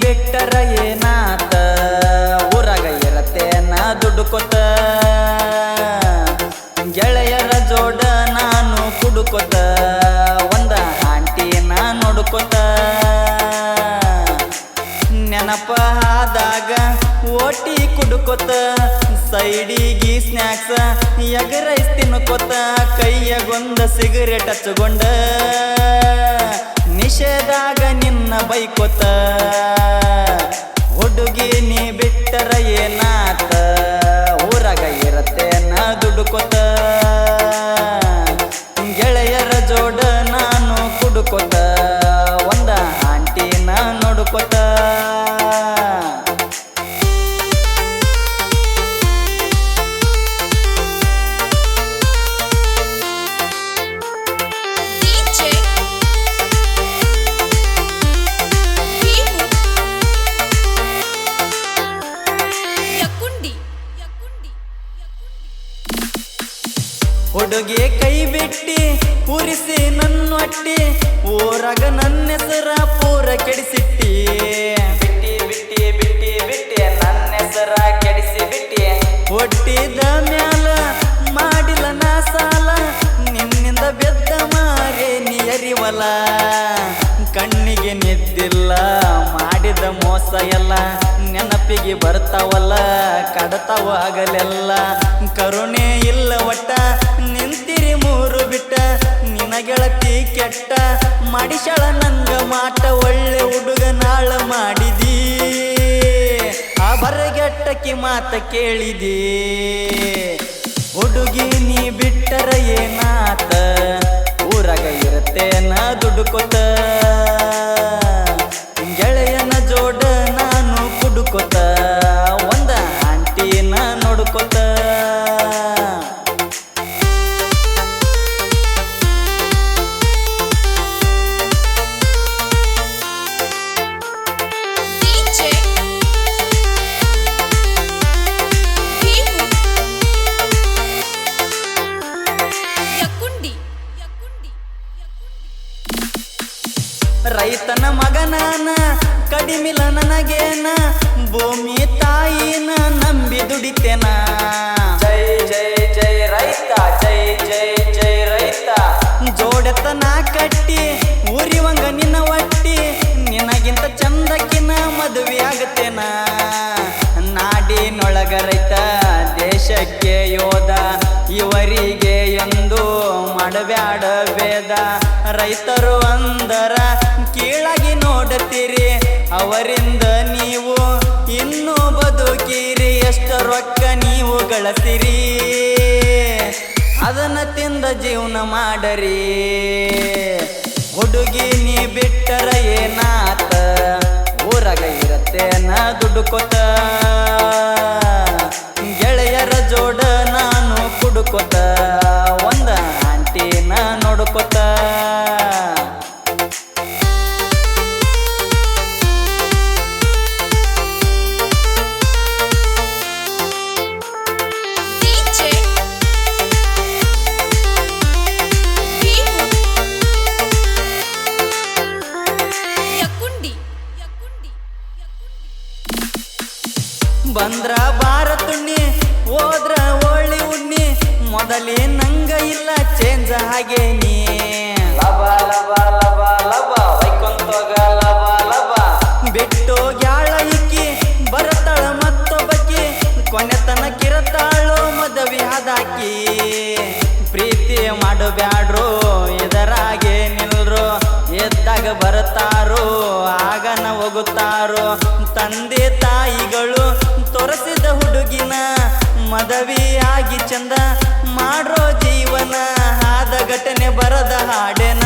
ಬಿಟ್ಟರ ಏನಾತ ಊರಾಗ ಇರತ್ತೇನ ದುಡ್ಡುಕೊತ ಗೆಳೆಯರ ಜೋಡ ನಾನು ಕುಡುಕೊತ ಒಂದ ಆಂಟಿನ ನೋಡ್ಕೊತ ನೆನಪ ಆದಾಗ ಓಟಿ ಕುಡುಕೊತ ಸೈಡಿಗಿ ಸ್ನ್ಯಾಕ್ಸ್ ಎಗ್ ರೈಸ್ ತಿನ್ಕೋತ ಕೈಯಾಗೊಂದ ಸಿಗರೇಟ್ ಹಚ್ಚಗೊಂಡ ನಿಷೇಧಾಗ ನಿನ್ನ ಬೈಕೋತ ಹುಡುಗಿ ನೀ ಬಿಟ್ಟರ ಏನಾತ ಊರಾಗ ಇರತ್ತೇನ ದುಡ್ಡುಕೊತ ಗೆಳೆಯರ ಜೋಡ ನಾನು ಕುಡುಕೊತ ಒಂದ ಆಂಟಿನ ನೋಡ್ಕೊತ ಹುಡುಗಿ ಕೈ ಬಿಟ್ಟಿ ಪೂರಿಸಿ ನನ್ನೊಟ್ಟಿ ಊರಾಗ ನನ್ನ ಹೆಸರ ಪೂರ ಕೆಡಿಸಿಟ್ಟಿ ಬಿಟ್ಟಿ ಬಿಟ್ಟಿ ಬಿಟ್ಟಿ ಬಿಟ್ಟಿ ನನ್ನ ಹೆಸರ ಕೆಡಿಸಿ ಬಿಟ್ಟಿ ಹೊಟ್ಟಿದ ಮ್ಯಾಲ ಮಾಡಿಲ್ಲ ನಾ ಸಾಲ ನಿನ್ನಿಂದ ಬೆದ್ದ ಮಾರೇ ನೀ ಅರಿವಲ್ಲ ಕಣ್ಣಿಗೆ ನಿದ್ದಿಲ್ಲ ಮಾಡಿದ ಮೋಸ ಎಲ್ಲ ನೆನಪಿಗೆ ಬರ್ತಾವಲ್ಲ ಕಡತಾವ ಆಗಲೆಲ್ಲ ಕರುಣೆ ಇಲ್ಲ ಒಟ್ಟ ನಿಂತಿರಿ ಮೂರು ಬಿಟ್ಟ ನಿನ ಗೆಳತಿ ಕೆಟ್ಟ ಮಾಡಿಶಳ ನಂಗ ಮಾಟ ಒಳ್ಳೆ ಹುಡುಗ ನಾಳ ಮಾಡಿದಿ ಆ ಬರಗೆಟ್ಟಕಿ ಮಾತ ಕೇಳಿದಿ ಹುಡುಗಿ ನೀ ಬಿಟ್ಟರ ಏನಾತ ಊರಾಗ ಇರತ್ತೇನ ದುಡ್ಡುಕೊತ ಗೆಳೆಯನ ಜೋಡ ನಾನು ಕುಡುಕೊತ ಒಂದ ಆಂಟಿನ ನೋಡ್ಕೊತ ರೈತನ ಮಗನಾನ ಕಡಿಮಿಲ್ಲ ನನಗೇನ ಭೂಮಿ ತಾಯಿನ ನಂಬಿ ದುಡಿತೇನ ಜೈ ಜೈ ಜೈ ರೈತ ಜೈ ಜೈ ಜೈ ರೈತ ಜೋಡೆತನ ಕಟ್ಟಿ ಊರಿವಂಗ ನಿನ್ನ ಒಟ್ಟಿ ನಿನಗಿಂತ ಚಂದಕ್ಕಿನ ಮದುವೆ ಆಗತ್ತೇನ ನಾಡಿನೊಳಗ ರೈತ ದೇಶಕ್ಕೆ ಯೋಧ ಇವರಿಗೆ ಎಂದು ಮಾಡಬ್ಯಾಡ ಭೇದ ರೈತರು ಅಂದರ ಕೀಳಾಗಿ ನೋಡುತ್ತೀರಿ ಅವರಿಂದ ನೀವು ಇನ್ನೂ ಬದುಕಿರಿ ಎಷ್ಟು ರೊಕ್ಕ ನೀವು ಗಳಿಸಿರಿ ಅದನ್ನ ತಿಂದ ಜೀವನ ಮಾಡರಿ ಹುಡುಗಿ ನೀ ಬಿಟ್ಟರ ಏನಾತ ಊರಾಗ ಇರತ್ತೇನ ದುಡ್ಡುಕೊತ ಗೆಳೆಯರ ಜೋಡ ನಾನು ಕುಡುಕೊತ ಒಂದ ಆಂಟಿನ ನೋಡ್ಕೊತ ಬಂದ್ರ ಬಾರತುಣ್ಣಿ ಹೋದ್ರ ಒಳ್ಳಿ ಉಣ್ಣಿ ಮೊದಲೇ ನಂಗ ಇಲ್ಲ ಚೇಂಜ್ ಹಾಗೇನಿ ಲಬ ಲಬ ಲಬ ಲಬ ವೈಕೊಂತೋಗ ಲಬ ಲಬ ಬಿಟ್ಟು ಗ್ಯಾಳ ಇಕ್ಕಿ ಬರತಾಳ ಮತ್ತೊಬ್ಬಕಿ ಕೊನೆತನ ಕಿರತಾಳು ಮದುವೆ ಹಾದಾಕಿ ಪ್ರೀತಿ ಮಾಡಬ್ಯಾಡ್ರು ಇದರಾಗೆ ನಿಲ್ರು ಎದ್ದಾಗ ಬರ್ತಾರೋ ಆಗನ ಹೋಗುತ್ತಾರೋ ತಂದೆ ತಾಯಿಗಳು ತೋರಿಸಿದ ಹುಡುಗಿನ ಮದುವೆಯಾಗಿ ಚಂದ ಮಾಡ್ರೋ ಜೀವನ ಆದ ಘಟನೆ ಬರದ ಹಾಡೆನ